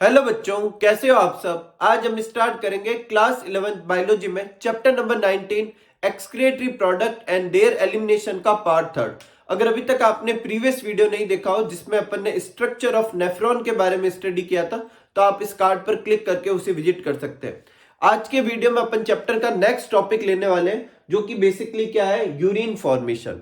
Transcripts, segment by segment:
Hello बच्चों, कैसे हो आप सब। आज हम स्टार्ट करेंगे क्लास 11th बायोलॉजी में chapter number 19 excretory product and there elimination का पार्ट थर्ड। अगर अभी तक आपने प्रीवियस वीडियो नहीं देखा हो जिसमें अपन ने स्ट्रक्चर ऑफ नेफ्रॉन के बारे में स्टडी किया था, तो आप इस कार्ड पर क्लिक करके उसे विजिट कर सकते हैं। आज के वीडियो में अपन चैप्टर का नेक्स्ट टॉपिक लेने वाले हैं, जो कि बेसिकली क्या है, यूरिन फॉर्मेशन।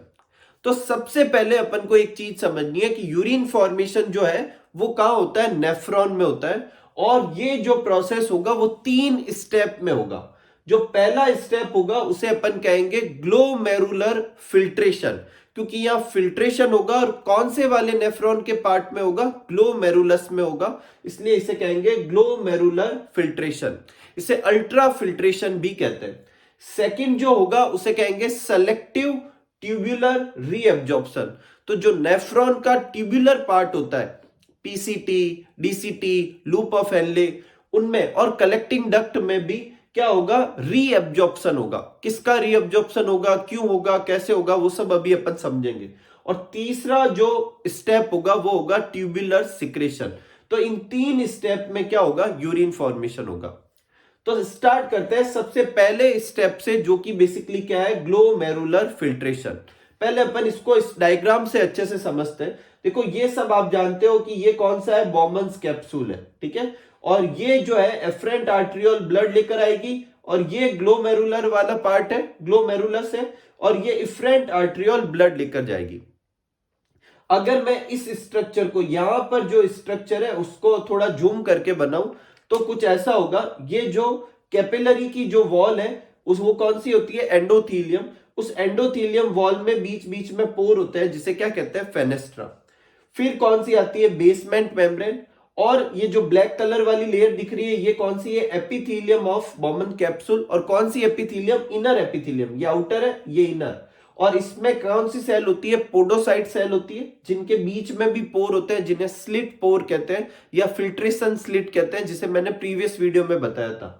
तो सबसे पहले अपन को एक चीज समझनी है कि यूरिन फॉर्मेशन जो है वो कहां होता है, नेफ्रॉन में होता है। और ये जो प्रोसेस होगा वो 3 स्टेप में होगा। जो पहला स्टेप होगा उसे अपन कहेंगे ग्लोमेरुलर फिल्ट्रेशन, क्योंकि यहां फिल्ट्रेशन होगा और कौन से वाले नेफ्रॉन के पार्ट में होगा, ग्लोमेरुलस में होगा, इसलिए इसे कहेंगे ग्लोमेरुलर फिल्ट्रेशन। इसे अल्ट्रा फिल्ट्रेशन भी कहते हैं। सेकंड जो होगा उसे कहेंगे सेलेक्टिव ट्यूबुलर रीअब्जॉर्प्शन। तो जो नेफ्रॉन का ट्यूबुलर पार्ट होता है, PCT, DCT, loop of Henle, उनमें और कलेक्टिंग डक्ट में भी क्या होगा, रीअब्जॉर्प्शन होगा। किसका रीअब्जॉर्प्शन होगा, क्यों होगा, कैसे होगा, वो सब अभी अपन समझेंगे। और तीसरा जो स्टेप होगा वो होगा ट्यूबुलर सिक्रेशन। तो इन 3 स्टेप में क्या होगा, यूरिन फॉर्मेशन होगा। तो स्टार्ट करते हैं सबसे पहले स्टेप से, जो कि बेसिकली क्या है, ग्लोमेरुलर फिल्ट्रेशन। पहले अपन इसको इस डायग्राम से अच्छे से समझते हैं। देखो ये सब आप जानते हो कि ये कौन सा है, बॉमन्स कैप्सूल है, ठीक है। और ये जो है एफरेंट आर्ट्रियोल ब्लड लेकर आएगी, और ये ग्लोमेरुलर वाला पार्ट है, ग्लोमेरुलस है, और ये इफरेंट आर्ट्रियोल ब्लड लेकर जाएगी। अगर मैं इस स्ट्रक्चर को, यहां पर जो स्ट्रक्चर है उसको थोड़ा जूम करके बनाऊं, तो कुछ ऐसा होगा। ये जो कैपिलरी की जो वॉल है उस वो कौन सी होती है, एंडोथीलियम। उस एंडोथीलियम वॉल में बीच बीच में पोर होते हैं जिसे क्या कहते हैं, फेनेस्ट्रा। फिर कौन सी आती है, बेसमेंट मेम्ब्रेन। और ये जो ब्लैक कलर वाली लेयर दिख रही है ये कौन सी है, एपिथीलियम ऑफ बॉमन कैप्सूल। और कौन सी एपिथीलियम, इनर एपिथीलियम। ये आउटर है, ये इनर। और इसमें कौन सी सेल होती है, पोडोसाइट सेल होती है, जिनके बीच में भी पोर होते हैं, जिन्हें स्लिट पोर कहते हैं या फिल्ट्रेशन स्लिट कहते हैं, जिसे मैंने प्रीवियस वीडियो में बताया था।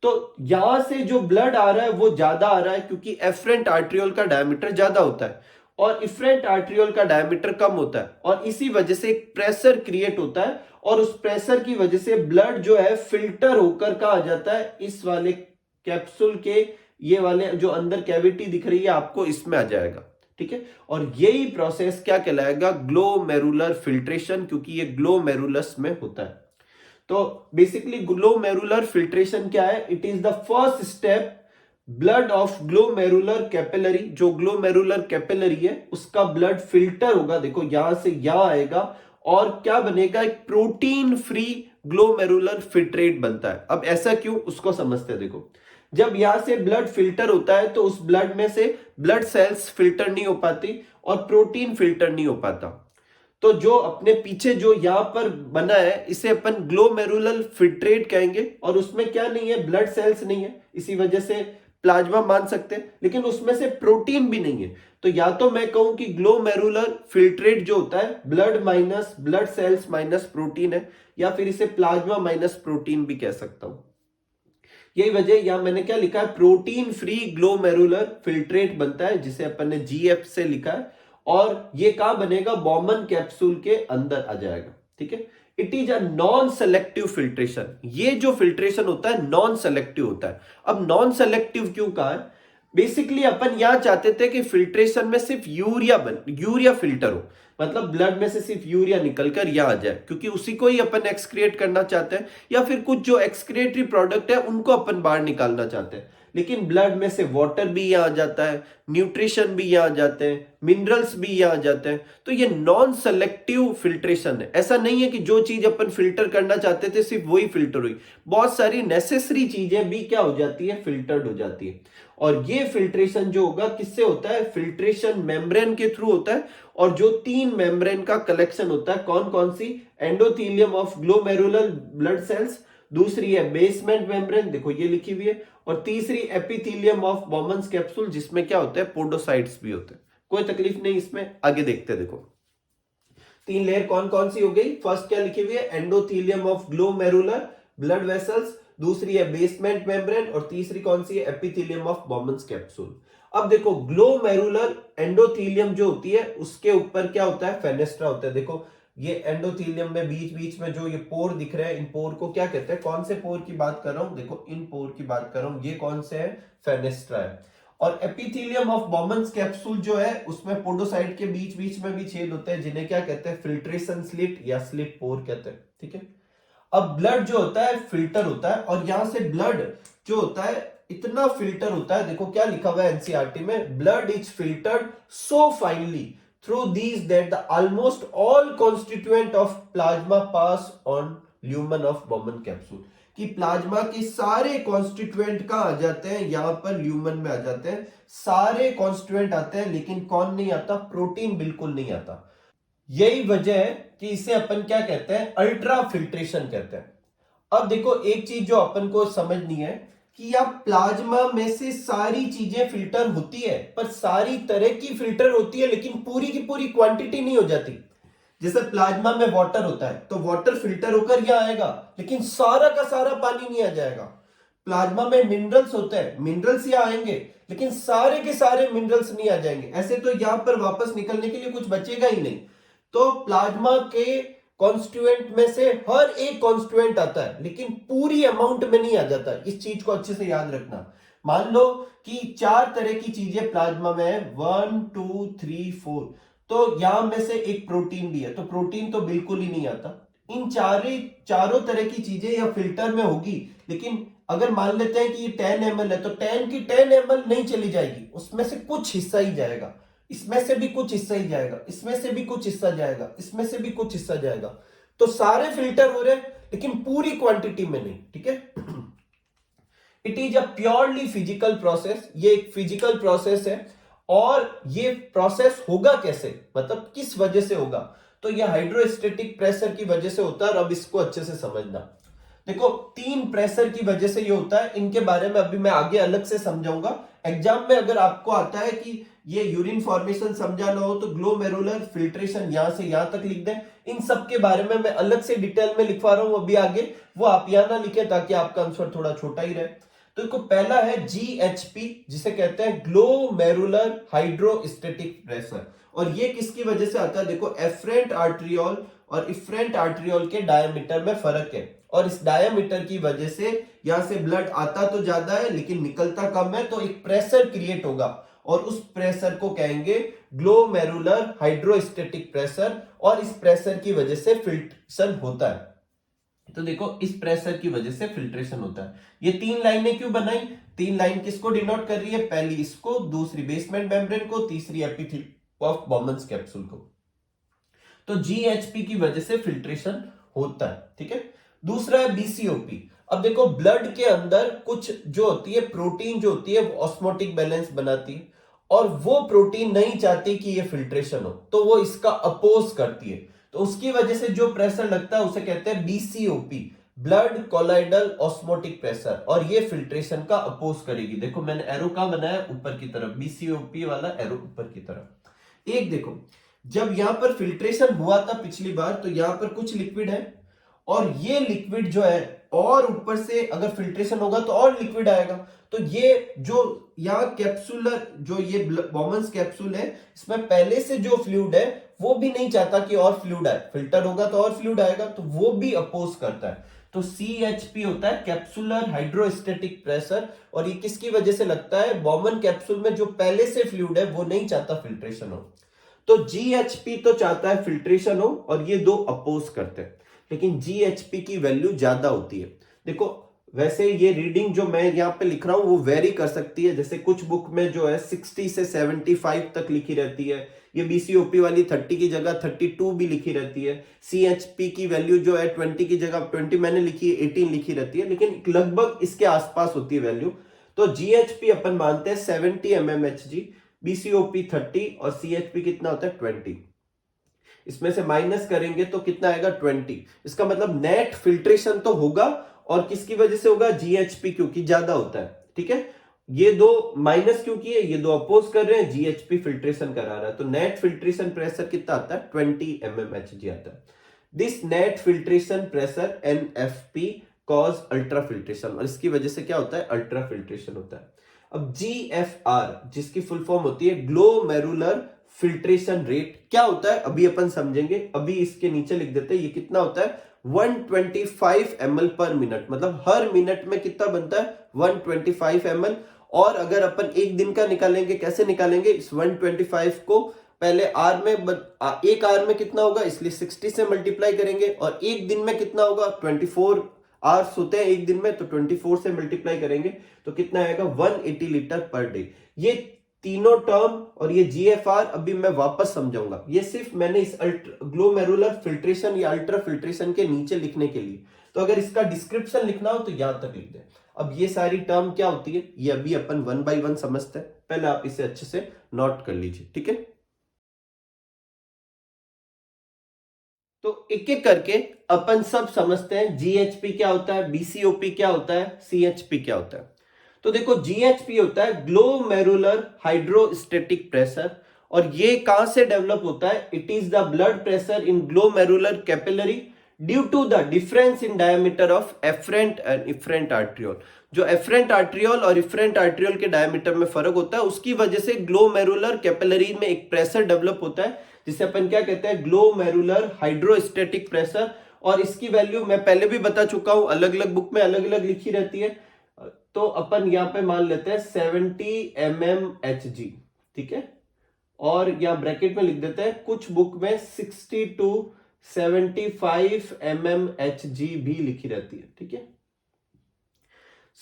तो यहां से जो ब्लड आ रहा है वो ज्यादा आ रहा है, क्योंकि एफरेंट आर्ट्रियोल का डायमीटर ज्यादा होता है और इफरेंट आर्ट्रियोल का डायमीटर कम होता है। और इसी वजह से एक प्रेशर क्रिएट होता है, और उस प्रेशर की वजह से ब्लड जो है फिल्टर होकर कहा आ जाता है, इस वाले कैप्सूल के, ये वाले जो अंदर कैविटी दिख रही है आपको, इसमें आ जाएगा, ठीक है। और यही प्रोसेस क्या कहलाएगा, ग्लोमेरुलर फिल्ट्रेशन, क्योंकि ये ग्लोमेरुलस में होता है। तो बेसिकली ग्लोमेरुलर फिल्ट्रेशन क्या है, it is the first step. Blood of glomerular capillary, जो ग्लोमेरुलर कैपिलरी है उसका ब्लड फिल्टर होगा, देखो यहां से यहां आएगा, और क्या बनेगा, एक प्रोटीन फ्री ग्लोमेरुलर फिल्ट्रेट बनता है। अब ऐसा क्यों, उसको समझते हैं। देखो जब यहां से ब्लड फिल्टर होता है तो उस ब्लड में से ब्लड सेल्स फिल्टर नहीं हो पाती और प्रोटीन फिल्टर नहीं हो पाता। तो जो अपने पीछे जो यहां पर बना है इसे अपन ग्लोमेरुलर फिल्ट्रेट कहेंगे, और उसमें क्या नहीं है, ब्लड सेल्स नहीं है, इसी वजह से प्लाज्मा मान सकते हैं, लेकिन उसमें से प्रोटीन भी नहीं है। तो या तो मैं कहूं कि ग्लोमेरुलर फिल्ट्रेट जो होता है blood minus blood cells minus protein है, या फिर इसे प्लाज्मा माइनस प्रोटीन भी कह सकता हूं। यही वजह, यहां मैंने क्या लिखा है, प्रोटीन फ्री ग्लोमेरुलर फिल्ट्रेट बनता है, जिसे अपन ने जीएफ से लिखा है। और ये कहां बनेगा, बॉमन कैप्सूल के अंदर आ जाएगा, ठीक है। It is a non selective filtration. ये जो फिल्ट्रेशन होता है नॉन सेलेक्टिव होता है। अब नॉन सेलेक्टिव क्यों कहा है, बेसिकली अपन यहां चाहते थे कि फिल्ट्रेशन में सिर्फ यूरिया फिल्टर हो, मतलब ब्लड में से सिर्फ यूरिया निकलकर यहां आ जाए, क्योंकि उसी को ही अपन एक्सक्रिएट करना चाहते हैं, या फिर कुछ जो एक्सक्रिएटरी प्रोडक्ट है उनको अपन बाहर निकालना चाहते हैं। लेकिन ब्लड में से वाटर भी यहां आ जाता है, न्यूट्रिशन भी यहां आ जाते हैं, मिनरल्स भी यहां आ जाते हैं। तो ये नॉन सेलेक्टिव फिल्ट्रेशन है। ऐसा नहीं है कि जो चीज अपन फिल्टर करना चाहते थे सिर्फ वही फिल्टर हुई, बहुत सारी नेसेसरी चीजें भी क्या हो जाती है, फिल्टर्ड हो जाती है। और ये फिल्ट्रेशन जो होगा किससे होता है, फिल्ट्रेशन मेम्ब्रेन के थ्रू होता है। और जो 3 मेम्ब्रेन का कलेक्शन होता है, कौन कौन सी, endothelium of glomerular blood cells, दूसरी है बेसमेंट मेम्ब्रेन, देखो ये लिखी हुई है, और तीसरी एपिथीलियम ऑफ बॉमन्स कैप्सूल, जिसमें क्या होता है, पोडोसाइट्स भी होते हैं। कोई तकलीफ नहीं इसमें, आगे देखते हैं। देखो 3 लेयर कौन कौन सी हो गई, फर्स्ट क्या लिखी हुई है, endothelium of glomerular blood vessels, दूसरी है बेसमेंट मेम्ब्रेन, और तीसरी कौन सी है, एपिथेलियम ऑफ बॉमन्स कैप्सूल। अब देखो ग्लोमेरुलर एंडोथीलियम जो होती है उसके ऊपर क्या होता है, फेनेस्ट्रा होता है। देखो ये एंडोथेलियम में बीच बीच में जो ये पोर दिख रहे हैं, इन पोर को क्या कहते हैं? कौन से पोर की बात कर रहा हूं? देखो इन पोर की बात कर रहा हूं। ये कौन से है? फेनेस्ट्रा है। और एपिथेलियम ऑफ बॉमन्स कैप्सूल जो है उसमें पोडोसाइट के बीच बीच में भी छेद होते हैं, जिन्हें क्या कहते हैं? फिल्ट्रेशन स्लिट या स्लिट पोर कहते हैं। ठीक है। अब ब्लड जो होता है फिल्टर होता है, और यहां से ब्लड जो होता है इतना फिल्टर होता है। देखो क्या लिखा हुआ है एनसीईआरटी में, blood is filtered so finally through these that the almost all constituent of plasma pass on lumen of Bowman capsule, कि प्लाज्मा के सारे कॉन्स्टिट्यूएंट का आ जाते हैं यहां पर ल्यूमन में आ जाते हैं। सारे कॉन्स्टिट्यूएंट आते हैं, लेकिन कौन नहीं आता? प्रोटीन बिल्कुल नहीं आता। यही वजह है कि इसे अपन क्या कहते हैं? अल्ट्रा फिल्ट्रेशन कहते हैं। अब देखो एक चीज जो अपन को समझनी है कि या प्लाज्मा में से सारी चीजें फिल्टर होती है, पर सारी तरह की फिल्टर होती है, लेकिन पूरी की पूरी क्वांटिटी नहीं हो जाती। जैसे प्लाज्मा में वाटर होता है तो वाटर फिल्टर होकर यहां आएगा, लेकिन सारा का सारा पानी नहीं आ जाएगा। प्लाज्मा में मिनरल्स होते हैं, मिनरल्स यहां आएंगे, लेकिन सारे के सारे मिनरल्स नहीं आ जाएंगे। ऐसे तो यहां पर वापस निकलने के लिए कुछ बचेगा ही नहीं। तो प्लाज्मा के कॉन्स्टिट्यूएंट में से हर एक कॉन्स्टिट्यूएंट आता है, लेकिन पूरी अमाउंट में नहीं आ जाता। इस चीज को अच्छे से याद रखना। मान लो कि 4 तरह की चीजें प्लाज्मा में है, 1 2 3 4, तो यहां में से एक प्रोटीन भी है, तो प्रोटीन तो बिल्कुल ही नहीं आता। इन चारों तरह की चीजें या फिल्टर में होगी, लेकिन अगर मान लेते हैं कि ये 10 ml है, तो 10 की 10 ml नहीं चली जाएगी, उसमें से कुछ हिस्सा ही जाएगा, इसमें से भी कुछ हिस्सा ही जाएगा, इसमें से भी कुछ हिस्सा जाएगा, इसमें से भी कुछ हिस्सा जाएगा। तो सारे फिल्टर हो रहे हैं, लेकिन पूरी क्वांटिटी में नहीं। ठीक है। It is a purely physical process, ये एक फिजिकल प्रोसेस है। और ये प्रोसेस होगा कैसे, मतलब किस वजह से होगा? तो ये हाइड्रोस्टेटिक प्रेशर की वजह से होता है। और अब इसको अच्छे से समझना। देखो 3 प्रेशर की वजह से ये होता है, इनके बारे में अभी मैं आगे अलग से समझाऊंगा। एग्जाम में अगर आपको आता है कि ये यूरिन फॉर्मेशन समझाना हो तो ग्लोमेरुलर फिल्ट्रेशन यहां से यहां तक लिख दें। इन सब के बारे में मैं अलग से डिटेल में लिखवा रहा हूं अभी आगे, वो आप यहां ना लिखे ताकि आपका आंसर थोड़ा छोटा ही रहे। तो इसको पहला है GHP, जिसे कहते हैं ग्लोमेरुलर हाइड्रोस्टेटिक प्रेशर। और ये किसकी वजह से आता है? देखो एफरेंट आर्ट्रियोल और इफरेंट आर्ट्रियोल के डायमीटर में फर्क है, और इस डायमीटर की वजह से यहां से ब्लड आता तो ज्यादा है लेकिन निकलता कम है, तो एक प्रेशर क्रिएट होगा, और उस प्रेशर को कहेंगे ग्लोमेरुलर हाइड्रोस्टेटिक प्रेशर। और इस प्रेशर की वजह से फिल्ट्रेशन होता है। तो देखो इस प्रेशर की वजह से फिल्ट्रेशन होता है। ये 3 लाइनें क्यों बनाई? 3 लाइन किसको डिनोट कर रही है? पहली इसको, दूसरी बेसमेंट मेम्ब्रेन को, तीसरी एपिथेलियम ऑफ बॉमन्स कैप्सूल को। तो GHP की वजह से फिल्ट्रेशन होता है। ठीक है। दूसरा है BCOP। अब देखो ब्लड के अंदर कुछ जो होती है प्रोटीन जो होती है वो ऑस्मोटिक बैलेंस बनाती है, और वो प्रोटीन नहीं चाहती कि ये फिल्ट्रेशन हो, तो वो इसका अपोज करती है। तो उसकी वजह से जो प्रेशर लगता है उसे कहते हैं BCOP, blood colloidal osmotic pressure, और ये फिल्ट्रेशन का अपोज करेगी। देखो मैंने एरो कहां बनाया? ऊपर की तरफ, BCOP वाला एरो ऊपर की तरफ। एक देखो जब यहां पर फिल्ट्रेशन हुआ था पिछली बार, तो यहां पर कुछ लिक्विड है, और ये लिक्विड जो है, और ऊपर से अगर फिल्ट्रेशन होगा तो और लिक्विड आएगा। तो ये जो यहाँ कैप्सूलर जो ये बॉमन्स कैप्सूल है, इसमें पहले से जो फ्लूइड है वो भी नहीं चाहता कि और फ्लूइड आए, फिल्टर होगा तो और फ्लूइड आएगा, तो वो भी अपोज करता है। तो CHP होता है कैप्सूलर हाइड्रोस्टेटिक प्रेशर, और ये किसकी वजह से लगता है? बॉमन कैप्सूल में जो पहले से फ्लूइड है वो नहीं चाहता फिल्ट्रेशन हो। तो GHP तो चाहता है फिल्ट्रेशन हो, और ये दो अपोज करते हैं, लेकिन GHP की वैल्यू ज्यादा होती है। देखो वैसे ये रीडिंग जो मैं यहाँ पे लिख रहा हूं वो वेरी कर सकती है, जैसे कुछ बुक में जो है 60 से 75 तक लिखी रहती है, ये BCOP वाली 30 की जगह 32 भी लिखी रहती है। CHP की वैल्यू जो है 20 की जगह 20 मैंने लिखी है, 18 लिखी रहती है, लेकिन लगभग इसके आसपास होती है वैल्यू। तो GHP अपन मानते हैं 70 mmHg, BCOP 30, और CHP कितना होता है 20। इसमें से माइनस करेंगे तो कितना आएगा 20। इसका मतलब नेट फिल्ट्रेशन तो होगा, और किसकी वजह से होगा? GHP, क्योंकि ज्यादा होता है। ठीक है। ये दो माइनस क्यों किए? ये दो अपोज कर रहे हैं, GHP फिल्ट्रेशन करा रहा है, तो नेट फिल्ट्रेशन प्रेशर कितना आता है? 20 mmHg आता है। This net filtration pressure NFP cause ultra filtration, और इसकी वजह से क्या होता है? अल्ट्रा फिल्ट्रेशन होता है। अब GFR जिसकी फुल फॉर्म होती है ग्लोमेरुलर फिल्ट्रेशन रेट क्या होता है अभी अपन समझेंगे। अभी इसके नीचे लिख देते हैं ये कितना होता है 125 ml पर मिनट, मतलब हर मिनट में कितना बनता है 125 ml। और अगर अपन एक दिन का निकालेंगे, कैसे निकालेंगे, इस 125 को पहले आर में एक आर में कितना होगा, इसलिए 60 से मल्टीप्लाई करेंगे, और एक दिन में कितना होगा 24 आवर्स होते हैं एक दिन में, तो 24 से मल्टीप्लाई करेंगे तो कितना आएगा 180 लीटर पर डे। ये तीनों टर्म और ये जीएफआर अभी मैं वापस समझाऊंगा, ये सिर्फ मैंने इस ग्लोमेरुलर फिल्ट्रेशन या अल्ट्रा फिल्ट्रेशन के नीचे लिखने के लिए। तो अगर इसका डिस्क्रिप्शन लिखना हो तो यहां तक लिख दे। अब ये सारी टर्म क्या होती है ये अभी अपन 1 बाय 1 समझते हैं, पहले आप इसे अच्छे से नोट कर लीजिए, ठीक है। तो एक एक करके अपन सब समझते हैं, जीएचपी क्या होता है, बीसीओपी क्या होता है, सीएचपी क्या होता है। तो देखो जीएचपी होता है ग्लोमेरुलर हाइड्रोस्टेटिक प्रेशर, और ये कहां से डेवलप होता है, it is the blood pressure in glomerular capillary due to the difference in diameter of afferent and efferent arteriole. जो एफरेंट आर्ट्रियोल और इफरेंट आर्ट्रियोल के डायमीटर में फर्क होता है, उसकी वजह से ग्लोमेरुलर कैपिलरी में एक प्रेशर डेवलप होता है जिसे अपन क्या कहते हैं ग्लोमेरुलर हाइड्रोस्टेटिक प्रेशर। और इसकी वैल्यू मैं पहले भी बता चुका हूं, अलग अलग बुक में अलग अलग लिखी रहती है। तो अपन यहां पे मान लेते हैं 70 mmHg, ठीक है, और यहां ब्रैकेट में लिख देते हैं कुछ बुक में 60 to 75 mmHg भी लिखी रहती है, ठीक है।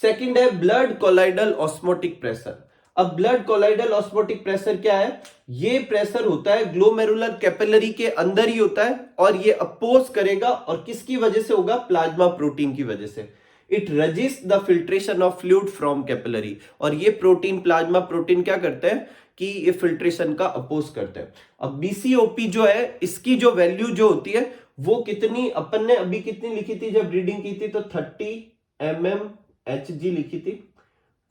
सेकंड है ब्लड कोलाइडल ऑस्मोटिक प्रेशर। अब ब्लड कोलाइडल ऑस्मोटिक प्रेशर क्या है, ये प्रेशर होता है ग्लोमेरुलर कैपिलरी के अंदर ही होता है, और ये अपोज करेगा, और किसकी वजह से होगा, प्लाज्मा प्रोटीन की वजह से। It resist the filtration of fluid from capillary, और ये प्रोटीन प्लाज्मा प्रोटीन क्या करते हैं कि ये फिल्ट्रेशन का अपोज करते हैं। अब बीसीओपी जो है इसकी जो वैल्यू जो होती है वो कितनी, अपन ने अभी कितनी लिखी थी जब रीडिंग की थी, तो 30 mmHg लिखी थी।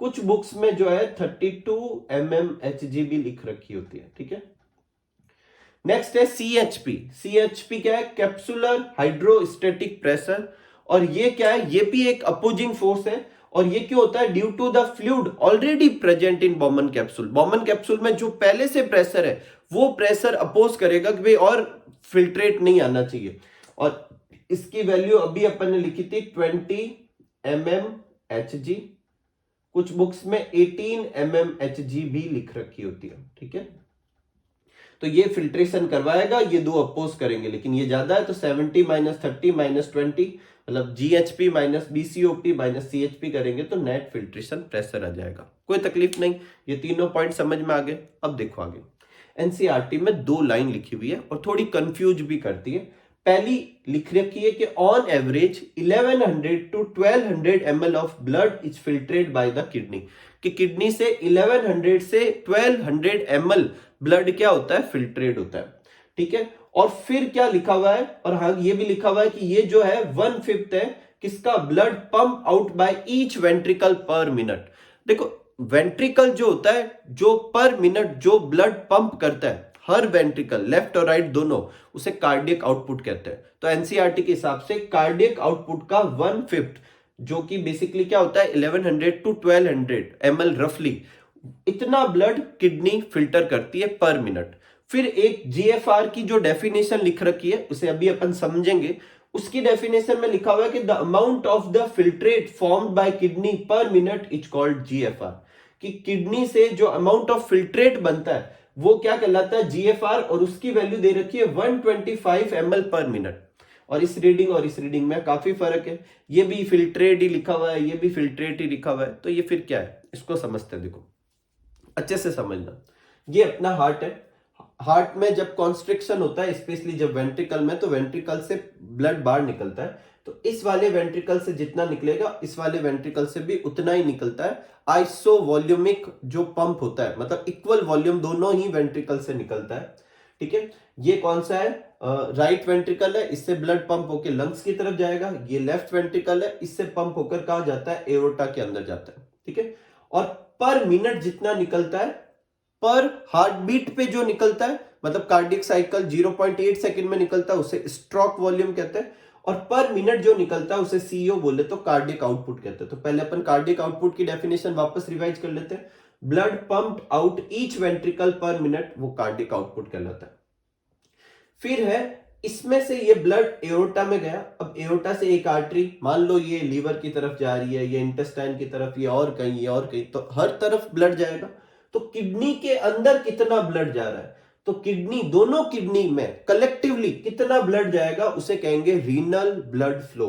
कुछ बुक्स में जो है 32 mmHg भी लिख रखी होती है, ठीक है। नेक्स्ट है सीएचपी। सीएचपी क्या है, कैप्सुलर हाइड्रोस्टेटिक प्रेशर, और ये क्या है, ये भी एक अपोजिंग फोर्स है। और ये क्यों होता है, due to the fluid already present in Bowman capsule. Bowman capsule में जो पहले से प्रेशर है वो प्रेशर अपोज करेगा कि भाई और फिल्ट्रेट नहीं आना चाहिए, और इसकी वैल्यू अभी अपन ने लिखी थी 20 mmHg। कुछ बुक्स में 18 mmHg भी लिख रखी होती है, ठीक है। तो ये फिल्ट्रेशन करवाएगा, ये दो अपोज करेंगे, लेकिन ये ज्यादा है तो 70 - 30 - 20 मतलब जीएचपी माइनस बीसीओपी माइनस सीएचपी करेंगे तो नेट फिल्ट्रेशन प्रेशर आ जाएगा। कोई तकलीफ नहीं, ये तीनों पॉइंट समझ में आ गए। अब देखो आगे, एनसीईआरटी में 2 लाइन लिखी हुई है और थोड़ी कंफ्यूज भी करती है। पहली लिख रखी है कि on average 1100 to 1200 ml of blood is filtrate by the kidney, कि किडनी से 1100 से 1200 ml ब्लड क्या होता है, फिल्ट्रेट होता है, ठीक है। और फिर क्या लिखा हुआ है, और हाँ ये भी लिखा हुआ है कि ये जो है 1/5 है किसका, blood pump out by each ventricle पर मिनट। देखो वेंट्रिकल जो होता है, जो पर मिनट जो ब्लड पंप करता है, हर वेंट्रिकल लेफ्ट और राइट दोनों, उसे कार्डियक आउटपुट कहते हैं। तो एनसीईआरटी के हिसाब से कार्डियक आउटपुट का 1/5 जो कि बेसिकली क्या होता है 1100 to 1200 ml रफली, इतना ब्लड किडनी फिल्टर करती है पर मिनट। फिर एक जीएफआर की जो डेफिनेशन लिख रखी है उसे अभी अपन समझेंगे। उसकी डेफिनेशन में लिखा हुआ है कि the amount of the filtrate formed by kidney per minute is called GFR, कि किडनी से जो अमाउंट ऑफ फिल्ट्रेट बनता है वो क्या कहलाता है, जीएफआर, और उसकी वैल्यू दे रखी है 125 ml पर मिनट। और इस रीडिंग में काफी फर्क है, ये भी फिल्ट्रेट ही लिखा हुआ है, ये भी फिल्ट्रेट ही लिखा हुआ है, तो ये फिर क्या है इसको समझते हैं। देखो अच्छे से समझना, ये अपना हार्ट है, हार्ट में जब कॉन्स्ट्रिक्शन होता है स्पेशली जब वेंट्रिकल में, तो वेंट्रिकल से ब्लड बाहर निकलता है, तो इस वाले वेंट्रिकल से जितना निकलेगा इस वाले वेंट्रिकल से भी उतना ही निकलता है। आइसो वॉल्यूमिक जो पंप होता है, मतलब इक्वल वॉल्यूम दोनों ही वेंट्रिकल से निकलता है, ठीक है। ये कौन सा है, राइट वेंट्रिकल है, इससे ब्लड पंप होकर लंग्स की तरफ जाएगा। ये लेफ्ट वेंट्रिकल है, इससे पंप होकर कहां जाता है, एओर्टा के अंदर जाता है, ठीक है। और पर मिनट जितना निकलता है, पर हार्ट बीट पे जो निकलता है, मतलब कार्डियक साइकिल 0.8 सेकंड में निकलता है, उसे स्ट्रोक वॉल्यूम कहते हैं। और पर मिनट जो निकलता है उसे सीईओ बोले तो कार्डियक आउटपुट कहते हैं। तो पहले अपन कार्डियक आउटपुट की डेफिनेशन वापस रिवाइज कर लेते हैं। Blood pumped out each ventricle पर मिनट, वो कार्डियक आउटपुट कहलाता है। फिर है इसमें से ये ब्लड एओर्टा में गया, अब एओर्टा से एक आर्टरी, मान लो ये लीवर की तरफ जा रही है, ये इंटेस्टाइन की तरफ, ये और कहीं, तो हर तरफ ब्लड जाएगा। तो किडनी के अंदर कितना ब्लड जा रहा है, तो किडनी, दोनों किडनी में कलेक्टिवली कितना ब्लड जाएगा उसे कहेंगे renal blood flow.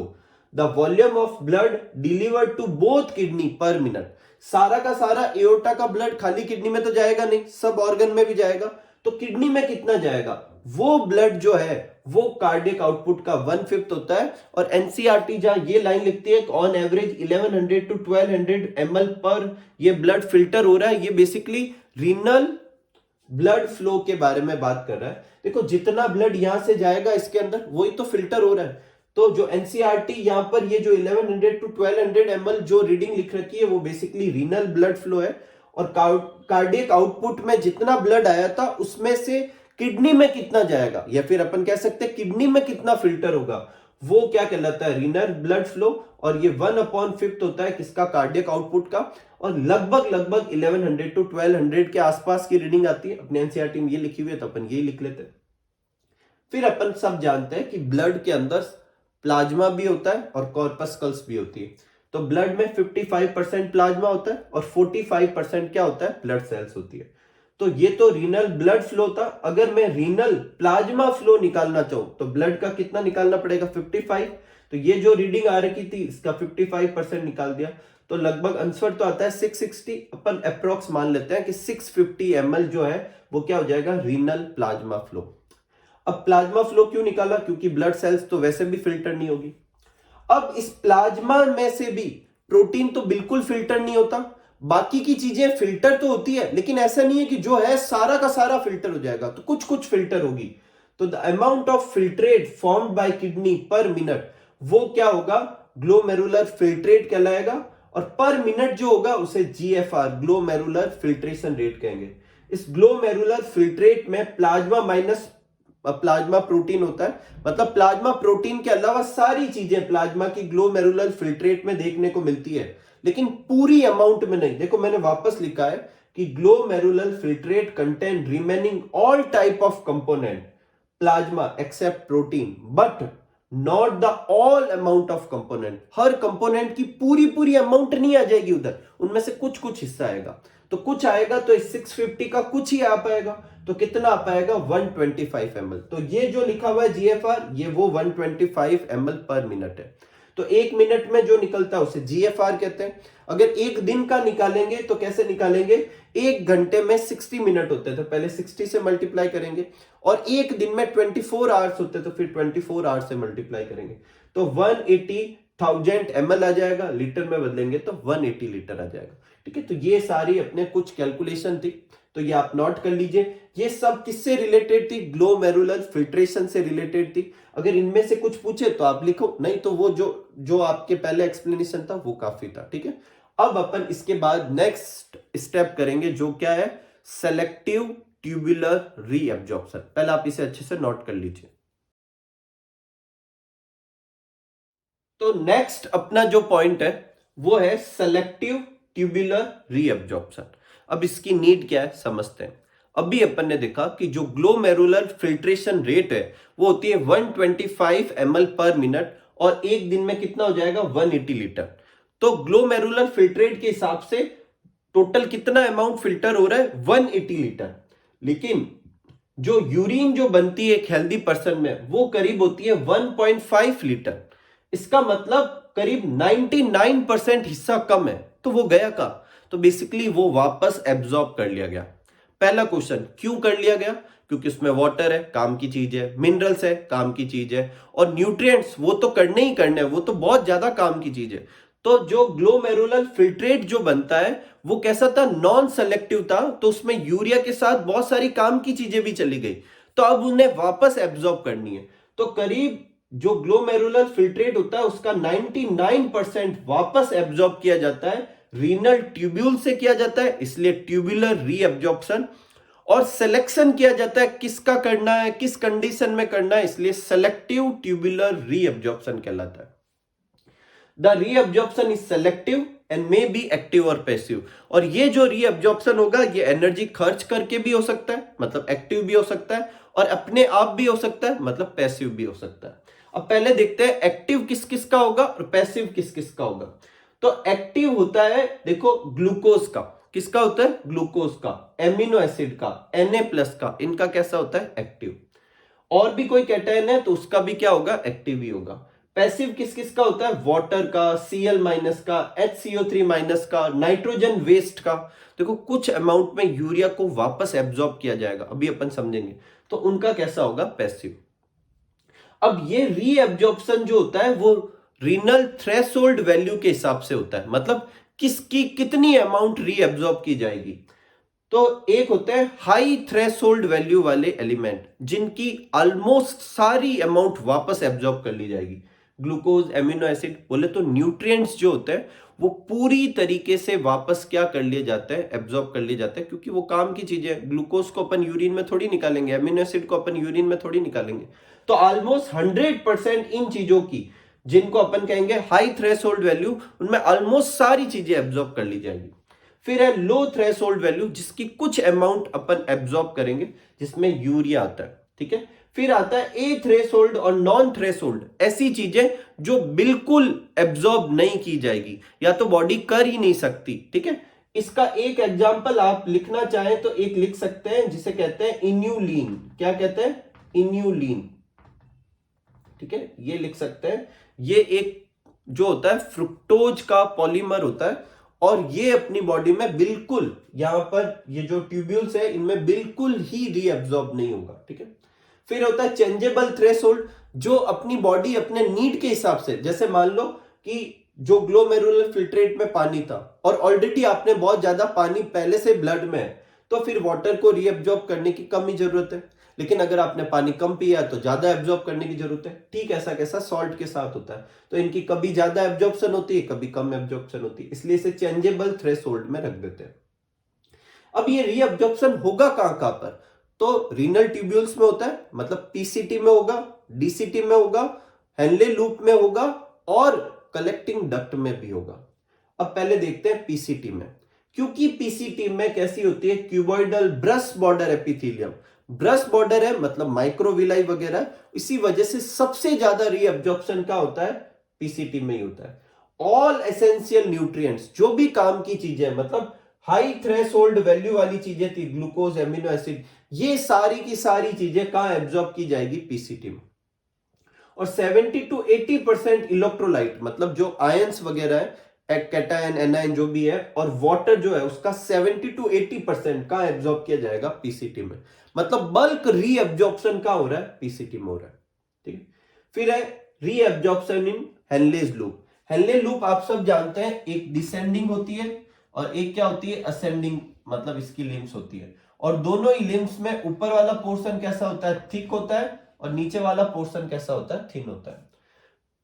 The volume of blood delivered to both kidney per minute. सारा का सारा एओर्टा का ब्लड खाली किडनी में तो जाएगा नहीं, सब ऑर्गन में भी जाएगा, तो किडनी में कितना जाएगा, वो ब्लड जो है वो कार्डियक आउटपुट का 1/5 होता है। और एनसीईआरटी जहां ये लाइन लिखती है ऑन एवरेज 1100 to 1200 ml पर ये ब्लड फिल्टर हो रहा है, ये बेसिकली रीनल ब्लड फ्लो के बारे में बात कर रहा है। देखो जितना ब्लड यहां से जाएगा इसके अंदर वही तो फिल्टर हो रहा है। तो जो एनसीईआरटी यहां पर ये जो 1100 to 1200 ml जो रीडिंग लिख रखी है वो बेसिकली रीनल ब्लड फ्लो है। और कार्डियक आउटपुट में जितना ब्लड आया था उसमें से किडनी में कितना जाएगा, या फिर अपन कह सकते हैं किडनी में कितना फिल्टर होगा, वो क्या कहलाता है, रीनल ब्लड फ्लो। और ये 1/5 होता है किसका, कार्डियक आउटपुट का। और लगभग 1100 to 1200 के आसपास की रीडिंग आती है। अपने एनसीईआरटी में ये लिखी हुई है तो अपन ये लिख लेते हैं। फिर अपन सब जानते हैं कि ब्लड के अंदर प्लाज्मा भी होता है और कॉर्पस्कल्स भी होती है। तो ब्लड में 55% प्लाज्मा होता है और 45% क्या होता है, ब्लड सेल्स होती है। तो ये तो रीनल ब्लड फ्लो था। अगर मैं रीनल प्लाज्मा फ्लो निकालना चाहूं तो ब्लड का कितना निकालना पड़ेगा, 55। तो ये जो रीडिंग आ रखी थी इसका 55% निकाल दिया, तो लगभग आंसर तो आता है 660। अपन अप्रोक्स मान लेते हैं कि 650 ml जो है वो क्या हो जाएगा, रीनल प्लाज्मा फ्लो। अब प्लाज्मा फ्लो क्यों निकाला, क्योंकि ब्लड सेल्स तो वैसे भी फिल्टर नहीं होगी। अब इस प्लाज्मा में से भी प्रोटीन तो बिल्कुल फिल्टर नहीं होता, बाकी की चीजें फिल्टर तो होती है, लेकिन ऐसा नहीं है कि जो है सारा का सारा फिल्टर हो जाएगा, तो कुछ कुछ फिल्टर होगी। तो the amount of filtrate formed by kidney per minute वो क्या होगा, ग्लोमेरुलर फिल्ट्रेट कहलाएगा। और पर मिनट जो होगा उसे जीएफआर, ग्लोमेरुलर फिल्ट्रेशन रेट कहेंगे। इस ग्लोमेरुलर फिल्ट्रेट में प्लाज्मा माइनस प्लाज्मा प्रोटीन होता है, मतलब प्लाज्मा प्रोटीन के अलावा सारी चीजें प्लाज्मा की ग्लोमेरुलर फिल्ट्रेट में देखने को मिलती है, लेकिन पूरी अमाउंट में नहीं। देखो मैंने वापस लिखा है कि glomerular filtrate contain remaining all type of component plasma except protein, but not the all amount of component. हर कंपोनेंट की पूरी अमाउंट नहीं आ जाएगी उधर, उनमें से कुछ कुछ हिस्सा आएगा। तो कुछ आएगा तो इस 650 का कुछ ही आ पाएगा, तो कितना आ पाएगा, 125 ml। तो ये जो लिखा हुआ है जीएफआर, ये वो 125 ml पर मिनट है। तो एक मिनट में जो निकलता है उसे जीएफआर कहते हैं। अगर एक दिन का निकालेंगे तो कैसे निकालेंगे, एक घंटे में 60 मिनट होते हैं तो पहले 60 से मल्टीप्लाई करेंगे, और एक दिन में 24 आवर्स होते हैं तो फिर 24 आवर्स से मल्टीप्लाई करेंगे, तो 180,000 ml आ जाएगा। लीटर में बदलेंगे तो 180 लीटर आ जाएगा। ठीक है, तो ये सारी अपने कुछ कैलकुलेशन थी, तो ये आप नोट कर लीजिए। ये सब किससे रिलेटेड थी, ग्लोमेरुलर फिल्ट्रेशन से रिलेटेड थी। अगर इनमें से कुछ पूछे तो आप लिखो, नहीं तो वो जो आपके पहले एक्सप्लेनेशन था वो काफी था। ठीक है, अब अपन इसके बाद नेक्स्ट स्टेप करेंगे जो क्या है, सेलेक्टिव ट्यूबुलर रीअब्जॉर्प्शन। पहले आप इसे अच्छे से नोट कर लीजिए। तो नेक्स्ट अपना जो पॉइंट है वो है सेलेक्टिव ट्यूबुलर रीअब्जॉर्प्शन। अब इसकी नीड क्या है समझते हैं। अभी अपन ने देखा कि जो ग्लोमेरुलर फिल्ट्रेशन रेट है वो होती है 125 ml पर मिनट, और एक दिन में कितना हो जाएगा, 180 लीटर। तो ग्लोमेरुलर फिल्ट्रेट के हिसाब से टोटल कितना अमाउंट फिल्टर हो रहा है, 180 लीटर। लेकिन जो यूरिन जो बनती है एक हेल्दी पर्सन में वो करीब होती है 1.5 लीटर। इसका मतलब करीब 99% हिस्सा कम है, तो वो गया का, तो बेसिकली वो वापस एब्जॉर्ब कर लिया गया। पहला क्वेश्चन, क्यों कर लिया गया, क्योंकि उसमें वाटर है, काम की चीज है, मिनरल्स है, काम की चीज है, और न्यूट्रिएंट्स वो तो करने ही करने हैं, वो तो बहुत ज्यादा काम की चीज है। तो जो ग्लोमेरुलर फिल्ट्रेट जो बनता है वो कैसा था, नॉन सेलेक्टिव था, तो उसमें यूरिया के साथ बहुत सारी काम की चीजें भी चली गई, तो अब उन्हें वापस एब्जॉर्ब करनी है। तो करीब जो ग्लोमेरुलर फिल्ट्रेट होता है उसका 99% वापस एब्जॉर्ब किया जाता है, रीनल ट्यूब्यूल से किया जाता है, इसलिए ट्यूबुलर रीअब्जॉर्प्शन। और सिलेक्शन किया जाता है किसका करना है, किस कंडीशन में करना है, इसलिए सेलेक्टिव ट्यूबुलर रीअब्जॉर्प्शन कहलाता है। The reabsorption is selective and may be active और पैसिव। और ये जो रीअब्जॉर्प्शन होगा ये एनर्जी खर्च करके भी हो सकता है, मतलब एक्टिव भी हो सकता है, और अपने आप भी हो सकता है, मतलब पैसिव भी हो सकता है। अब पहले देखते हैं एक्टिव किस किस का होगा और पैसिव किस किस का होगा। तो एक्टिव होता है, देखो, ग्लूकोज का। किसका होता है? ग्लूकोज का, एमिनो एसिड का, Na+ का, इनका कैसा होता है? एक्टिव। और भी कोई कैटायन है तो उसका भी क्या होगा? एक्टिव ही होगा। पैसिव किस किस का होता है? वाटर का, Cl- का, HCO3- का, नाइट्रोजन वेस्ट का। देखो कुछ अमाउंट में यूरिया को वापस एब्जॉर्ब किया जाएगा, अभी अपन समझेंगे, तो उनका कैसा होगा? पैसिव। अब ये रीएब्जॉर्प्शन जो होता है वो रीनल थ्रेशोल्ड वैल्यू के हिसाब से होता है, मतलब किसकी कितनी अमाउंट रीएब्जॉर्ब की जाएगी। तो एक होता है हाई थ्रेशोल्ड वैल्यू वाले एलिमेंट जिनकी ऑलमोस्ट सारी अमाउंट वापस एब्जॉर्ब कर ली जाएगी। ग्लूकोज, एमिनो एसिड, बोले तो न्यूट्रिएंट्स जो होते हैं वो पूरी तरीके से वापस क्या कर लिए जाते हैं? एब्जॉर्ब कर लिए जाते हैं, क्योंकि वो काम की चीजें हैं। ग्लूकोज को अपन यूरिन में थोड़ी निकालेंगे, एमिनो एसिड को अपन यूरिन में थोड़ी निकालेंगे। तो ऑलमोस्ट 100% इन चीजों की, जिनको अपन कहेंगे हाई थ्रेशोल्ड वैल्यू, उनमें ऑलमोस्ट सारी चीजें एब्जॉर्ब कर ली जाएगी। फिर है लो थ्रेशोल्ड वैल्यू, जिसकी कुछ अमाउंट अपन एब्जॉर्ब करेंगे, जिसमें यूरिया आता है, ठीक है। फिर आता है ए थ्रेशोल्ड और नॉन थ्रेशोल्ड, ऐसी चीजें जो बिल्कुल एब्जॉर्ब नहीं की जाएगी या तो बॉडी कर ही नहीं सकती, ठीक है। इसका एक एग्जांपल आप लिखना चाहें तो एक लिख सकते हैं, जिसे कहते हैं इन्यूलिन। क्या कहते हैं? इन्यूलिन, ठीक है, ये लिख सकते हैं। ये एक जो होता है फ्रुक्टोज का पॉलीमर होता है, और ये अपनी बॉडी में बिल्कुल, यहां पर ये जो ट्यूब्यूल्स है इनमें बिल्कुल ही रीअब्सॉर्ब नहीं होगा, ठीक है। फिर होता है चेंजेबल थ्रेशोल्ड, जो अपनी बॉडी अपने नीड के हिसाब से, जैसे मान लो कि जो ग्लोमेरुलर फिल्ट्रेट में पानी था और ऑलरेडी आपने बहुत ज्यादा पानी पहले से ब्लड में है, तो फिर वाटर को रीअब्सॉर्ब करने की कम ही जरूरत है। लेकिन अगर आपने पानी कम पिया है तो ज्यादा एब्जॉर्ब करने की जरूरत है। ठीक ऐसा कैसा सॉल्ट के साथ होता है, तो इनकी कभी ज्यादा एब्जॉर्प्शन होती है, कभी कम एब्जॉर्प्शन होती है, इसलिए इसे चेंजेबल थ्रेशोल्ड में रख देते हैं। अब ये रीअब्जॉर्प्शन होगा कहां कहां पर? तो रीनल ट्यूब्यूल्स में होता है, मतलब पीसीटी में होगा, डीसीटी में होगा, हेनले लूप में होगा, और कलेक्टिंग डक्ट में भी होगा। अब पहले देखते हैं पीसीटी में। क्योंकि पीसीटी में कैसी होती है? Cuboidal brush border epithelium, brush border है, मतलब माइक्रोविलाई वगैरह, इसी वजह से सबसे ज्यादा रीअब्जॉर्प्शन का होता है पीसीटी में ही होता है। ऑल एसेंशियल न्यूट्रिएंट्स, जो भी काम की चीजें, मतलब हाई थ्रेशोल्ड वैल्यू वाली चीजें थी, ग्लूकोज, एमिनो एसिड, ये सारी की सारी चीजें कहां एब्जॉर्ब की जाएगी? पीसीटी में। और 70 to 80% इलेक्ट्रोलाइट, मतलब जो आयंस वगैरह है, कैटायन, एनायन जो भी है, और वाटर जो है उसका 70 to 80% का एब्जॉर्ब किया जाएगा पीसीटी में। मतलब बल्क रीअब्जॉर्प्शन का हो रहा है? पीसीटी में हो रहा है, ठीक है। फिर है रीअब्जॉर्प्शन इन हेनलेज लूप। हेनले लूप आप सब जानते हैं, एक डिसेंडिंग होती है और एक क्या होती है? असेंडिंग, मतलब इसकी लिम्स होती है। और दोनों ही लिम्स में ऊपर वाला पोर्शन कैसा होता है? थिक होता है, और नीचे वाला पोर्शन कैसा होता है? थिन होता है।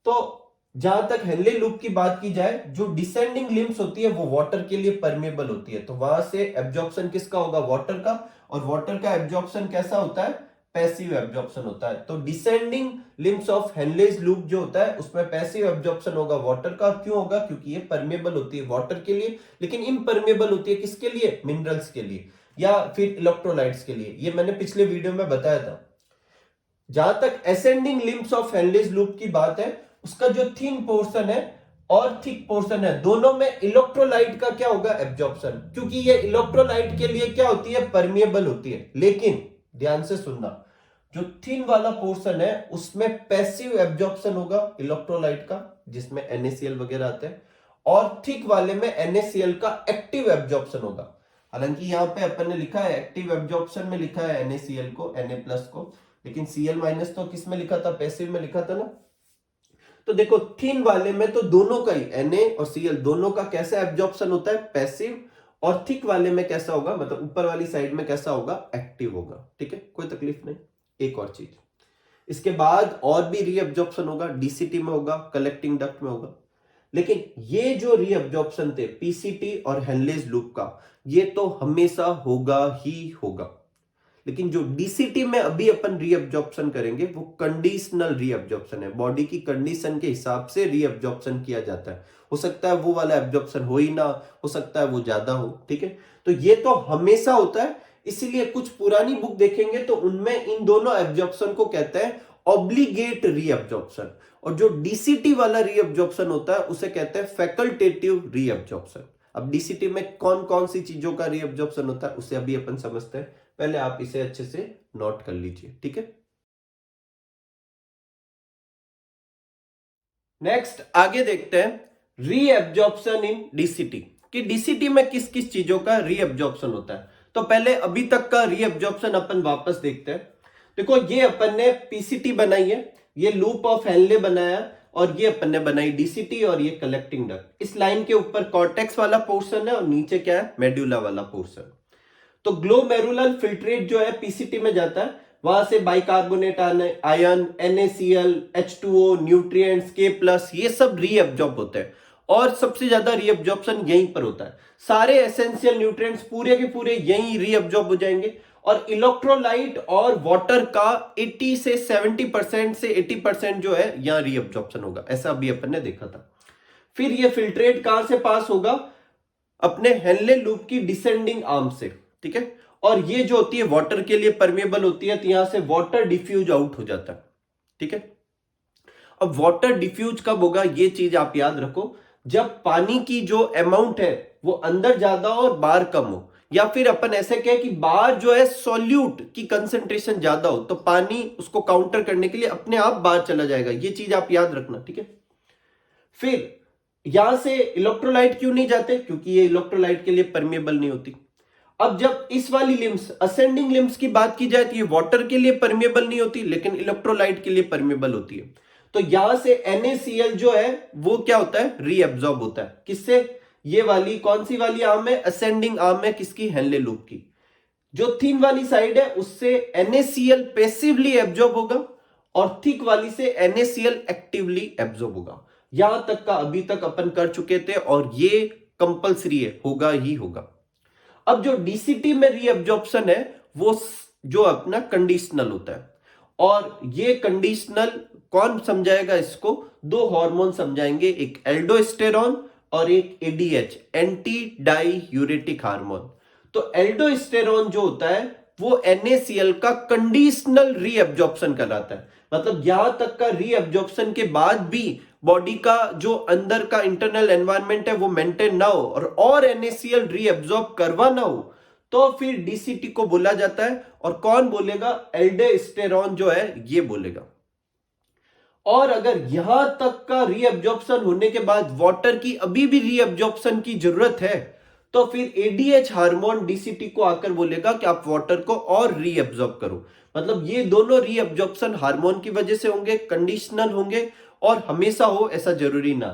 तो जहां तक हेनले लूप की बात की जाए, जो डिसेंडिंग लिम्स होती है वो वाटर के लिए परमेबल होती है, तो वहां से एब्जॉर्प्शन किसका होगा? वाटर का। और वाटर का एब्जॉर्प्शन कैसा होता है? पैसिव एब्जॉर्प्शन होता है। तो descending limbs of Henle's loop जो होता है उसमें पैसिव एब्जॉर्प्शन होगा वाटर का। क्यों होगा? क्योंकि ये परमेबल होती है वाटर के लिए, लेकिन इम्परमेबल होती है किसके लिए? मिनरल्स के लिए या फिर इलेक्ट्रोलाइट्स के लिए। ये मैंने पिछले वीडियो में बताया था। जहां तक ascending limbs of Henle's loop की बात है, उसका जो थिन पोर्शन है और थिक पोर्शन है, दोनों में इलेक्ट्रोलाइट का क्या होगा? एब्जॉर्प्शन, क्योंकि ये इलेक्ट्रोलाइट के लिए क्या होती है? परमिएबल होती है। लेकिन ध्यान से सुनना, जो थिन वाला पोर्शन है उसमें पैसिव एब्जॉर्प्शन होगा इलेक्ट्रोलाइट का, जिसमें NaCl वगैरह आते हैं, और थिक वाले में NaCl का एक्टिव एब्जॉर्प्शन होगा। हालांकि यहां पे अपन ने लिखा है एक्टिव एब्जॉर्प्शन में लिखा है NaCl को, Na+ को, लेकिन Cl- तो किस में लिखा था? पैसिव में लिखा था ना। तो देखो थिन वाले में तो दोनों का ही, Na और Cl दोनों का कैसा एब्जॉर्प्शन होता है? पैसिव। और थिक वाले में कैसा होगा? मतलब ऊपर वाली साइड में कैसा होगा? एक्टिव होगा, ठीक है, कोई तकलीफ नहीं। एक और चीज, इसके बाद और भी रीअब्जॉर्प्शन होगा, डीसीटी में होगा, कलेक्टिंग डक्ट में होगा। लेकिन ये जो रीअब्जॉर्प्शन थे पीसीटी और हेनलेज लूप का, ये तो हमेशा होगा ही होगा। लेकिन जो डीसीटी में अभी अपन रीअब्जॉर्प्शन करेंगे वो कंडीशनल रीअब्जॉर्प्शन है, बॉडी की कंडीशन के हिसाब से रीअब्जॉर्प्शन किया जाता है। हो सकता है वो वाला एब्जॉर्प्शन हो ही ना, हो सकता है वो ज्यादा हो, ठीक है। तो ये तो हमेशा होता है, इसीलिए कुछ पुरानी बुक देखेंगे तो उनमें इन दोनों एब्जॉर्प्शन को कहते हैं ऑब्लिगेट रीअब्जॉर्प्शन, और जो डीसीटी वाला रीअब्जॉर्प्शन होता है उसे कहते हैं फैकल्टेटिव रीअब्जॉर्प्शन। अब डीसीटी में कौन कौन सी चीजों का रीअब्जॉर्प्शन होता है उसे अभी अपन समझते हैं, पहले आप इसे अच्छे से नोट कर लीजिए, ठीक है। नेक्स्ट आगे देखते हैं रीअब्जॉर्प्शन इन डीसीटी, कि डीसीटी में किस किस चीजों का रीअब्जॉर्प्शन होता है। तो पहले अभी तक का रीअब्जॉर्प्शन अपन वापस देखते हैं। देखो ये अपन ने पीसीटी बनाई है, ये लूप ऑफ हेनले बनाया, और ये अपन ने बनाई डीसीटी, और ये कलेक्टिंग डक्ट। इस लाइन के ऊपर कॉर्टेक्स वाला पोर्शन है और नीचे क्या है, मेड्यूला वाला पोर्शन। तो ग्लोमेरुलर फिल्ट्रेट जो है पीसीटी में जाता है, वहां से bicarbonate ion, NaCl, H2O, nutrients, K+, ये सब रीअब्जॉर्ब होते हैं, और सबसे ज्यादा रीअब्जॉर्प्शन यहीं पर होता है। सारे एसेंशियल न्यूट्रिएंट्स पूरे के पूरे यहीं रीअब्जॉर्ब हो जाएंगे, और इलेक्ट्रोलाइट और वाटर का 80 से 70% से 80% जो है यहां रीअब्जॉर्प्शन होगा, ऐसा अभी अपन ने देखा था। फिर ये फिल्ट्रेट कहां से पास होगा, अपने हेनले लूप की डिसेंडिंग आर्म से, ठीक है। और ये जो होती है वाटर के लिए परमेबल होती है, तो यहां से वाटर डिफ्यूज आउट हो जाता है, ठीक है। अब वाटर डिफ्यूज कब होगा, ये चीज आप याद रखो, जब पानी की जो अमाउंट है वो अंदर ज्यादा हो और बाहर कम हो, या फिर अपन ऐसे कहें कि बाहर जो है सॉल्यूट की कंसंट्रेशन ज्यादा हो, तो पानी उसको काउंटर करने के लिए अपने आप बाहर चला जाएगा, ये चीज आप याद रखना, ठीक है। फिर यहां से इलेक्ट्रोलाइट क्यों नहीं जाते, क्योंकि ये इलेक्ट्रोलाइट के लिए परमेबल नहीं होती। अब जब इस वाली लिम्स, असेंडिंग लिम्स की बात की जाए तो ये वाटर के लिए परमेबल नहीं होती, लेकिन इलेक्ट्रोलाइट के लिए परमेबल होती है। तो यहां से NaCl जो है वो क्या होता है, रीअब्सॉर्ब होता है, किससे, ये वाली कौन सी वाली आर्म है, असेंडिंग आर्म है, किसकी, हेनले लूप की। जो थिन वाली साइड है उससे NaCl पैसिवली एब्जॉर्ब होगा, और थिक वाली से NaCl एक्टिवली एब्जॉर्ब होगा। यहां तक का अभी तक अपन कर चुके थे, और ये कंपल्सरी है, होगा ही होगा। अब जो डीसीटी में रीअब्जॉर्प्शन है वो जो अपना कंडीशनल होता है, और ये कंडीशनल कौन समझाएगा इसको, दो हार्मोन समझाएंगे, एक एल्डोस्टेरॉन और एक ADH, एंटी डाई यूरेटिक हार्मोन। तो एल्डोस्टेरॉन जो होता है वो NaCl का कंडीशनल रीअब्जॉर्प्शन कराता है, मतलब यहां तक का रीअब्जॉर्प्शन के बाद भी बॉडी का जो अंदर का इंटरनल एनवायरनमेंट है वो मेंटेन ना हो, और NaCl रीअब्जॉर्ब करवा ना हो, तो फिर डीसीटी को बोला जाता है। और कौन बोलेगा, एल्डोस्टेरॉन जो है ये बोलेगा। और अगर यहां तक का रीअब्जॉर्प्शन होने के बाद वाटर की अभी भी रीअब्जॉर्प्शन की जरूरत है, तो फिर ADH हार्मोन डीसीटी को आकर बोलेगा कि आप वाटर को और रीअब्जॉर्ब करो। मतलब ये दोनों रीअब्जॉर्प्शन हार्मोन की वजह से होंगे, कंडीशनल होंगे, और हमेशा हो ऐसा जरूरी ना।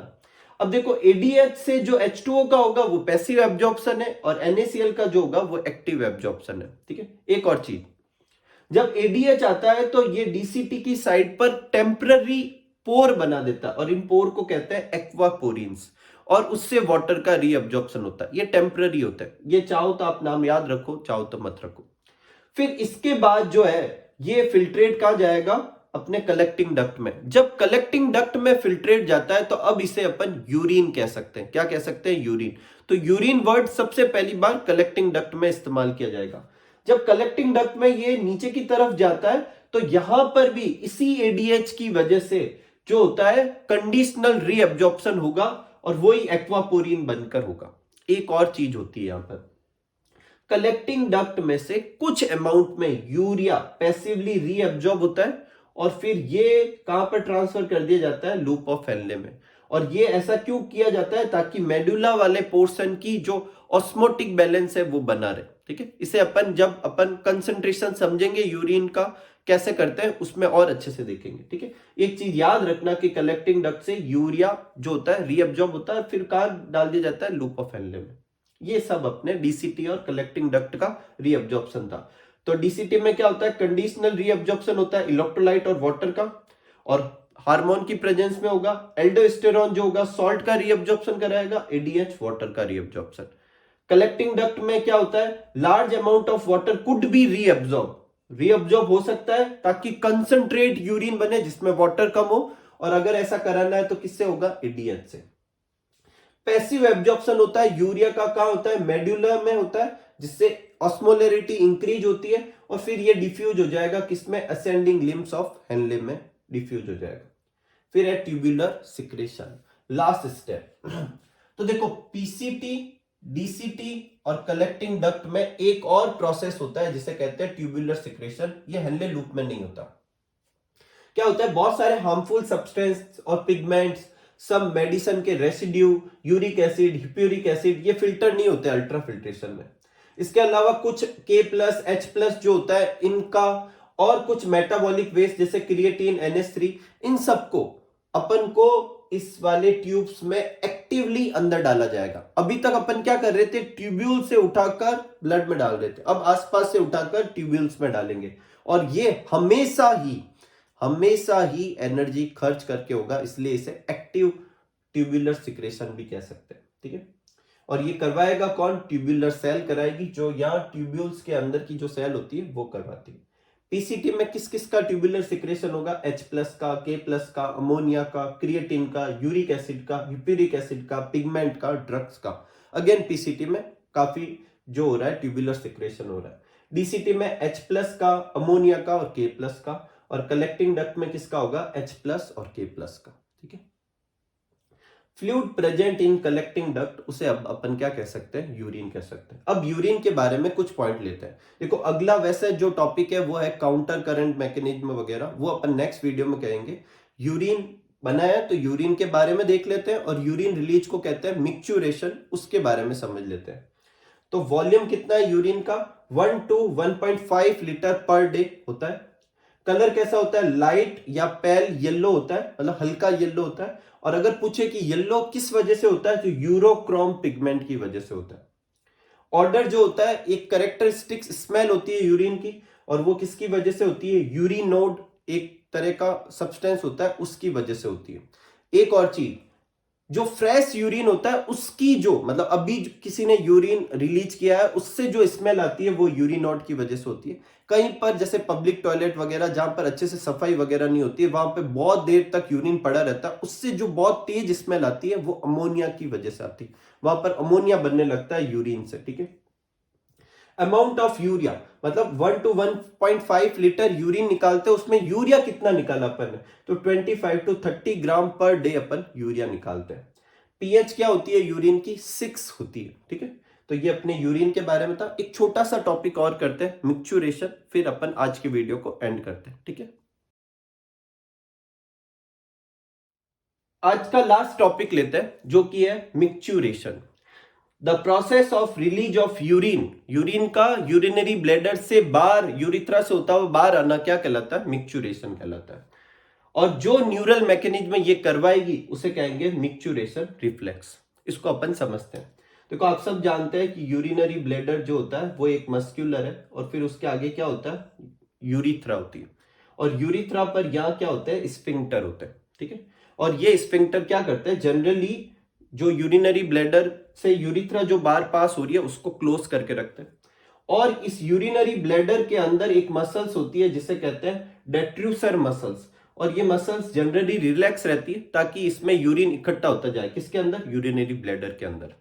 अब देखो ADH से जो H2O का होगा वो पैसिव एब्जॉर्प्शन है, और NaCl का जो होगा वो एक्टिव एब्जॉर्प्शन है, ठीक है। एक और चीज, जब ADH आता है तो ये डीसीटी की साइड पर टेम्पररी पोर बना देता है, और इन पोर को कहते हैं एक्वापोरिन्स, और उससे वाटर का रीअब्जॉर्प्शन होता है। ये टेम्पररी होता है, ये चाहो तो आप नाम याद रखो, चाहो तो मत रखो। फिर इसके बाद जो है ये फिल्ट्रेट कहां जाएगा, अपने कलेक्टिंग डक्ट में। जब कलेक्टिंग डक्ट में फिल्ट्रेट जाता है तो अब इसे अपन यूरिन कह सकते हैं। क्या कह सकते हैं, यूरिन। तो यूरिन वर्ड सबसे पहली बार कलेक्टिंग डक्ट में इस्तेमाल किया जाएगा। जब कलेक्टिंग डक्ट में ये नीचे की तरफ जाता है तो यहां पर भी इसी ADH की वजह से जो होता है कंडीशनल रीअब्जॉर्प्शन होगा, और वही एक्वापोरिन बनकर होगा। एक और चीज होती है यहां पर, कलेक्टिंग डक्ट में से कुछ अमाउंट में यूरिया पैसिवली रीअब्जॉर्ब होता है, और फिर ये कहां पर ट्रांसफर कर दिया जाता है, लूप ऑफ हेनले में। और ये ऐसा क्यों किया जाता है, ताकि मेडुला वाले पोर्शन की जो ऑस्मोटिक बैलेंस है वो बना रहे, ठीक है। इसे अपन जब अपन कंसंट्रेशन समझेंगे यूरिन का कैसे करते हैं उसमें और अच्छे से देखेंगे, ठीक है। एक चीज याद रखना कि कलेक्टिंग डक्ट से यूरिया जो होता है रीअब्जॉर्ब होता है, फिर कहां डाल दिया जाता है, लूप ऑफ हेनले में। ये सब अपने डीसीटी और कलेक्टिंग डक्ट का रीअब्जॉर्प्शन था। तो डीसीटी में क्या होता है, कंडीशनल रीअब्जॉर्प्शन होता है इलेक्ट्रोलाइट और वाटर का, और हार्मोन की प्रेजेंस में होगा। एल्डोस्टेरॉन जो होगा सॉल्ट का रीअब्जॉर्प्शन कराएगा, ADH वाटर का रीअब्जॉर्प्शन। कलेक्टिंग डक्ट में क्या होता है, large amount of water could be reabsorb, reabsorb हो सकता है ताकि कंसंट्रेट यूरिन बने जिसमें वाटर कम हो, और अगर ऐसा कराना है तो किससे होगा, एडीएच से। पैसिव एब्जॉर्प्शन होता है यूरिया का, कहां होता है, मेडुला में होता है, जिससे ऑस्मोलरिटी इंक्रीज होती है और फिर ये डिफ्यूज हो जाएगा किसमें, असेंडिंग लिम्स ऑफ हेनले में डिफ्यूज हो जाएगा। फिर है ट्यूबुलर सिक्रेशन, लास्ट स्टेप। तो देखो पीसीटी, डीसीटी और कलेक्टिंग डक्ट में एक और प्रोसेस होता है जिसे कहते हैं ट्यूबुलर सिक्रेशन। ये हेनले लूप में नहीं होता। क्या होता है, बहुत सारे हार्मफुल सब्सटेंस और पिगमेंट्स, सब मेडिसिन के रेसिड्यू, यूरिक एसिड, हिप्यूरिक एसिड, ये फिल्टर नहीं होते अल्ट्रा फिल्ट्रेशन में। इसके अलावा कुछ K+, H+ जो होता है इनका, और कुछ मेटाबॉलिक वेस्ट जैसे क्रिएटिन, NH3, इन सबको अपन को इस वाले ट्यूब्स में एक्टिवली अंदर डाला जाएगा। अभी तक अपन क्या कर रहे थे, ट्यूब्यूल से उठाकर ब्लड में डाल रहे थे, अब आसपास से उठाकर ट्यूब्यूल्स में डालेंगे, और ये हमेशा ही एनर्जी खर्च करके होगा, इसलिए इसे एक्टिव ट्यूबुलर सिक्रेशन भी कह सकते हैं। ठीक है, और ये करवाएगा कौन, ट्यूबुलर सेल कराएगी, जो यहाँ ट्यूब्यूल्स के अंदर की जो सेल होती है वो करवाती है। पीसीटी में किस किस का ट्यूबुलर सिक्रेशन होगा, H+ का, K+ का, अमोनिया का, क्रिएटिन का, यूरिक एसिड का, हिप्यूरिक एसिड का, पिगमेंट का, ड्रग्स का। अगेन पीसीटी में काफी जो हो रहा है ट्यूबुलर सिक्रेशन हो रहा है। डीसीटी में H+ का, अमोनिया का और K+ का, और कलेक्टिंग डक्ट में किसका होगा, H+ और K+ का। ठीक है, fluid present in collecting duct, उसे अब अपन क्या कह सकते हैं, यूरिन कह सकते हैं। अब यूरिन के बारे में कुछ पॉइंट लेते हैं। देखो अगला वैसे जो टॉपिक है वो है काउंटर करंट मैकेनिज्म वगैरह, वो अपन नेक्स्ट वीडियो में कहेंगे। यूरिन बनाया तो यूरिन के बारे में देख लेते हैं, और यूरिन रिलीज को कहते हैं मिक्चुरेशन, उसके बारे में समझ लेते हैं। तो वॉल्यूम कितना है यूरिन का, 1 to 1.5 लीटर पर डे होता है। कलर कैसा होता है, लाइट या पेल येलो होता है, मतलब हल्का येलो होता है। और अगर पूछे कि येलो किस वजह से होता है, तो यूरोक्रोम पिगमेंट की वजह से होता है। ऑर्डर जो होता है, एक कैरेक्टरिस्टिक स्मेल होती है यूरिन की, और वो किसकी वजह से होती है, यूरिनोड एक तरह का सब्सटेंस होता है उसकी वजह से होती है। एक और चीज, जो फ्रेश यूरिन होता है उसकी जो मतलब अभी किसी ने यूरिन रिलीज किया है उससे जो स्मेल आती है वो यूरिनोड की वजह से होती है। कहीं पर जैसे पब्लिक टॉयलेट वगैरह जहां पर अच्छे से सफाई वगैरह नहीं होती है, वहां पे बहुत देर तक यूरिन पड़ा रहता है, उससे जो बहुत तेज स्मेल आती है वो अमोनिया की वजह से आती है। वहां पर अमोनिया बनने लगता है यूरिन से। ठीक है, अमाउंट ऑफ यूरिया, मतलब 1 to 1.5 लीटर यूरिन निकालते हैं, उसमें यूरिया कितना निकाला अपन ने, तो 25 to 30 gram per day upon urea निकालते हैं। पीएच क्या होती है यूरिन की, 6 होती है। ठीक है, तो ये अपने यूरिन के बारे में था। एक छोटा सा टॉपिक और करते हैं, मिक्चुरेशन, फिर अपन आज की वीडियो को एंड करते हैं। ठीक है, आज का लास्ट टॉपिक लेते हैं जो कि है micturition, the process of release of urine. Urine का यूरिनरी ब्लैडर से बाहर, यूरिथ्रा से होता हुआ बाहर आना क्या कहलाता है, मिक्चुरेशन कहलाता है। और जो न्यूरल मैकेनिज्म ये करवाएगी उसे कहेंगे मिक्चुरेशन रिफ्लेक्स। इसको अपन समझते हैं। देखो आप सब जानते हैं कि यूरिनरी ब्लैडर जो होता है वो एक मस्क्यूलर है, और फिर उसके आगे क्या होता है, यूरिथ्रा होती है, और यूरिथ्रा पर यहाँ क्या होता है, स्फिंक्टर होता है। ठीक है, और ये स्फिंक्टर क्या करते हैं, जनरली जो यूरिनरी ब्लैडर से यूरिथ्रा जो बार पास हो रही है उसको क्लोज करके रखते हैं। और इस यूरिनरी ब्लैडर के अंदर एक मसल्स होती है जिसे कहते हैं डेट्रूसर मसल्स, और ये मसल्स जनरली रिलैक्स रहती है ताकि इसमें यूरिन इकट्ठा होता जाए, किसके अंदर, यूरिनरी ब्लैडर के अंदर।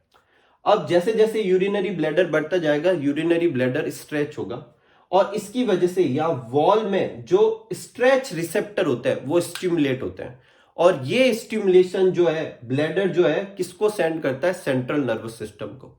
अब जैसे जैसे यूरिनरी ब्लैडर बढ़ता जाएगा, यूरिनरी ब्लैडर स्ट्रेच होगा, और इसकी वजह से या वॉल में जो स्ट्रेच रिसेप्टर होते हैं वो स्टिमुलेट होते हैं, और ये स्टिमुलेशन जो है ब्लैडर जो है किसको सेंड करता है, सेंट्रल नर्वस सिस्टम को।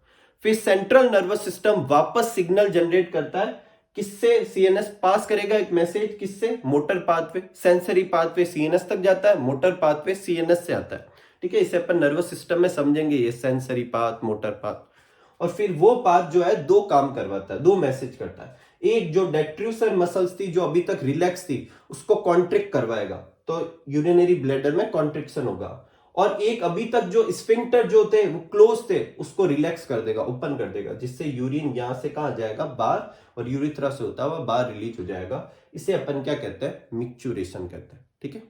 फिर सेंट्रल नर्वस सिस्टम वापस सिग्नल जनरेट करता है, किससे, सीएनएस पास करेगा एक मैसेज, किससे, motor pathway, sensory pathway CNS तक जाता है, मोटर पाथवे सीएनएस से आता है। ठीक है, इसे अपन नर्वस सिस्टम में समझेंगे, ये सेंसरी पाथ, मोटर पाथ। और फिर वो पाथ जो है दो काम करवाता है, दो मैसेज करता है। एक जो डेट्रूसर मसल्स थी जो अभी तक रिलैक्स थी उसको कॉन्ट्रैक्ट करवाएगा, तो यूरिनरी ब्लैडर में कॉन्ट्रिक्शन होगा। और एक अभी तक जो स्फिंक्टर जो थे वो क्लोज थे उसको रिलैक्स कर देगा, ओपन कर देगा, जिससे यूरिन यहां से कहां जाएगा, बाहर, और यूरिथ्रा से होता हुआ बाहर रिलीज हो जाएगा। इसे अपन क्या कहते हैं, मिक्चुरेशन कहते हैं। ठीक है,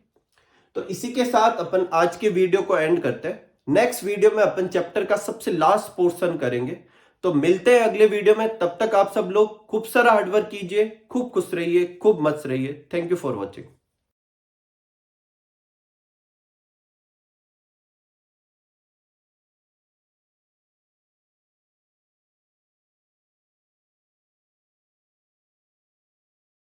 तो इसी के साथ अपन आज के वीडियो को एंड करते हैं। नेक्स्ट वीडियो में अपन चैप्टर का सबसे लास्ट पोर्शन करेंगे। तो मिलते हैं अगले वीडियो में, तब तक आप सब लोग खूब सारा हार्डवर्क कीजिए, खूब खुश रहिए, खूब मस्त रहिए। Thank you for watching.